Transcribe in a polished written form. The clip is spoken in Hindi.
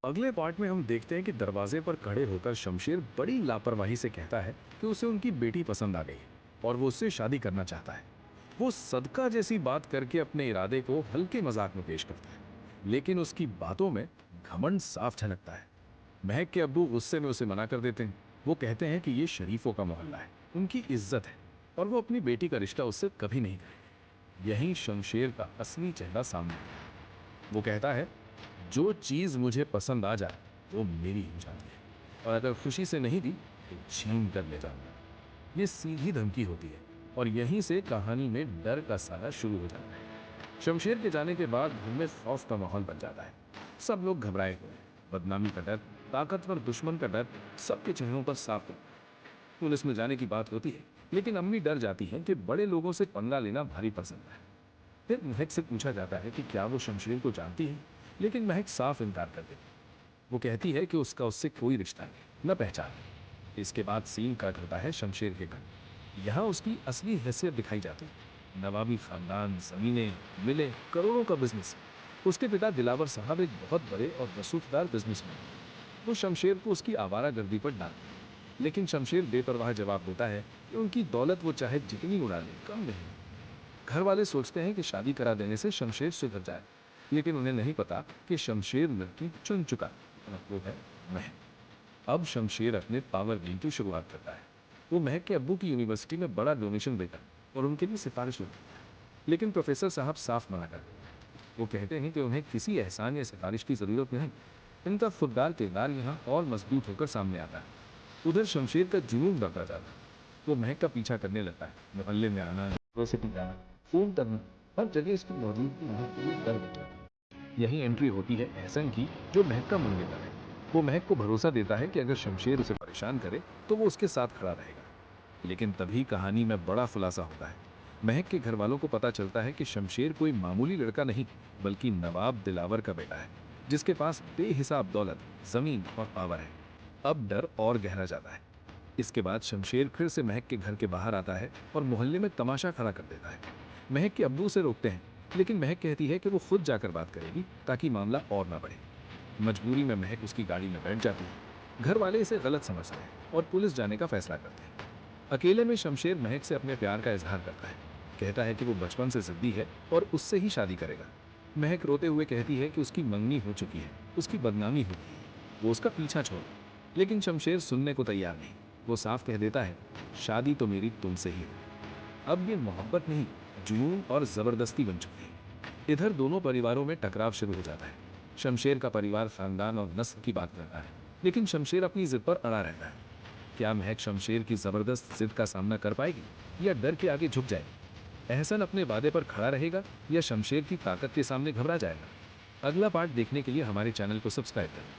अगले पार्ट में हम देखते हैं कि दरवाजे पर खड़े होकर शमशेर बड़ी लापरवाही से कहता है कि उसे उनकी बेटी पसंद आ गई है और वो उससे शादी करना चाहता है। वो सदका जैसी बात करके अपने इरादे को हल्के मजाक में पेश करता है, लेकिन उसकी बातों में घमंड साफ झलकता है। महक के अब्बू गुस्से में उसे मना कर देते हैं। वो कहते हैं कि ये शरीफों का मोहल्ला है, उनकी इज्जत है और वो अपनी बेटी का रिश्ता उससे कभी नहीं करेंगे। यही शमशेर का असली चेहरा सामने आता है। वो कहता है, जो चीज़ मुझे पसंद आ जाए वो मेरी हो जाती है और अगर खुशी से नहीं दी तो छीन कर ले जाऊंगा। ये सीधी धमकी होती है और यहीं से कहानी में डर का साया शुरू हो जाता है। शमशेर के जाने के बाद घर में खौफ का माहौल बन जाता है। सब लोग घबराए हुए हैं। बदनामी का डर, ताकतवर दुश्मन का डर सबके चेहरों पर साफ है। पुलिस में जाने की बात होती है, लेकिन अम्मी डर जाती है कि बड़े लोगों से पंगा लेना भारी पसंद है। फिर महक से पूछा जाता है कि क्या वो शमशेर को जानती है, लेकिन महक साफ इनकार कर देती है। वो कहती है कि उसका उससे कोई रिश्ता नहीं, न पहचान। इसके बाद सीन कट होता है शमशेर के घर। यहाँ उसकी असली हैसियत दिखाई जाती है। नवाबी खानदान, जमीनें, मिले, करोड़ों का बिजनेस। उसके पिता दिलावर साहब एक बहुत बड़े और रसूखदार बिजनेसमैन। वो शमशेर को उसकी आवारागर्दी पर डांटते हैं, लेकिन शमशेर बेपरवाह जवाब देता है कि उनकी दौलत वो चाहे जितनी उड़ा ले कम नहीं। घर वाले सोचते हैं कि शादी करा देने से शमशेर सुधर जाए, लेकिन उन्हें नहीं पता कि शमशेर लड़की चुन चुका और वो है महक। अब शमशेर अपने पावर गेम की शुरुआत करता है। वो महक के अब्बू की यूनिवर्सिटी में बड़ा डोनेशन देता और उनके लिए सिफारिश होती है, लेकिन प्रोफेसर साहब साफ मना कर देते हैं। वो कहते हैं कि उन्हें किसी एहसान या सिफारिश की जरूरत नहीं। इनका खुददार किरदार यहाँ और मजबूत होकर सामने आता है। उधर शमशेर का जुनून बढ़ता जाता है। वो महक का पीछा करने लगता है, मोहल्ले में आना, यूनिवर्सिटी जाना, फोन करना, हर जगह इसकी मौजूदगी महक कर देता है। यही एंट्री होती है एहसन की, जो महक का मन लेता है। वो महक को भरोसा देता है कि अगर शमशेर उसे परेशान करे तो वो उसके साथ खड़ा रहेगा। लेकिन तभी कहानी में बड़ा खुलासा होता है। महक के घर वालों को पता चलता है कि शमशेर कोई मामूली लड़का नहीं, बल्कि नवाब दिलावर का बेटा है, जिसके पास बेहिसाब दौलत, जमीन और पावर है। अब डर और गहरा जाता है। इसके बाद शमशेर फिर से महक के घर के बाहर आता है और मोहल्ले में तमाशा खड़ा कर देता है। महक के अब्बू से रोकते हैं, लेकिन महक कहती है कि वो खुद जाकर बात करेगी ताकि मामला और ना बढ़े। मजबूरी में महक उसकी गाड़ी में बैठ जाती है। घर वाले इसे गलत समझते हैं और पुलिस जाने का फैसला करते हैं। अकेले में शमशेर महक से अपने प्यार का इजहार करता है। कहता है कि वो बचपन से जिद्दी है और उससे ही शादी करेगा। महक रोते हुए कहती है कि उसकी मंगनी हो चुकी है, उसकी बदनामी होगी, वो उसका पीछा छोड़। लेकिन शमशेर सुनने को तैयार नहीं। वो साफ कह देता है, शादी तो मेरी तुमसे ही हो। अब ये मोहब्बत नहीं, जुनून और जबरदस्ती बन चुकी है। इधर दोनों परिवारों में टकराव शुरू हो जाता है। शमशेर का परिवार खानदान और नस्ल की बात करता है, लेकिन शमशेर अपनी जिद पर अड़ा रहता है। क्या महक शमशेर की जबरदस्त जिद का सामना कर पाएगी या डर के आगे झुक जाएगी? एहसन अपने वादे पर खड़ा रहेगा या शमशेर की ताकत के सामने घबरा जाएगा? अगला पार्ट देखने के लिए हमारे चैनल को सब्सक्राइब करें।